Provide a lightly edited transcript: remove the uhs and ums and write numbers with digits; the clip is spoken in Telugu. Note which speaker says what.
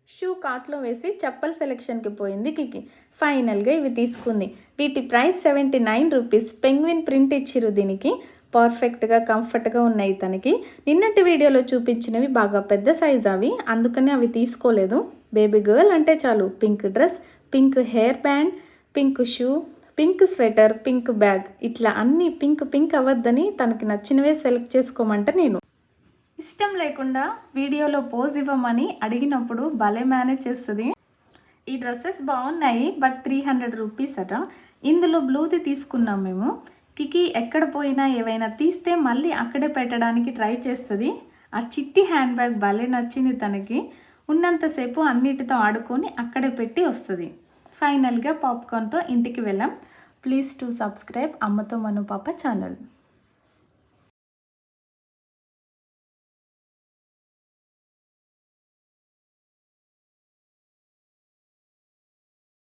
Speaker 1: షూ కార్ట్లో వేసి చెప్పల సెలెక్షన్కి పోయింది కికి. ఫైనల్గా ఇవి తీసుకుంది. వీటి ప్రైస్ 79 రూపీస్. పెంగ్విన్ ప్రింట్ ఇచ్చిరు దీనికి. పర్ఫెక్ట్గా కంఫర్ట్గా ఉన్నాయి తనకి. నిన్నటి వీడియోలో చూపించినవి బాగా పెద్ద సైజ్ అవి, అందుకని అవి తీసుకోలేదు. బేబీ గర్ల్ అంటే చాలు pink dress, pink hair band, pink shoe, pink sweater, pink bag, ఇట్లా అన్నీ పింక్ పింక్ అవ్వద్దని తనకి నచ్చినవే సెలెక్ట్ చేసుకోమంటే నేను ఇష్టం లేకుండా వీడియోలో పోజ్ ఇవ్వమని అడిగినప్పుడు భలే మేనేజ్ చేస్తుంది. ఈ డ్రెస్సెస్ బాగున్నాయి బట్ 300 రూపీస్ అట. ఇందులో బ్లూది తీసుకున్నాం మేము. కికి ఎక్కడ పోయినా ఏవైనా తీస్తే మళ్ళీ అక్కడే పెట్టడానికి ట్రై చేస్తుంది. ఆ చిట్టి హ్యాండ్ బ్యాగ్ భలే నచ్చింది తనకి. ఉన్నంతసేపు అన్నిటితో ఆడుకొని అక్కడే పెట్టి వస్తుంది. ఫైనల్గా పాప్కార్న్తో ఇంటికి వెళ్ళాం. ప్లీజ్ టు సబ్స్క్రైబ్ అమ్మతో మను పాప ఛానల్.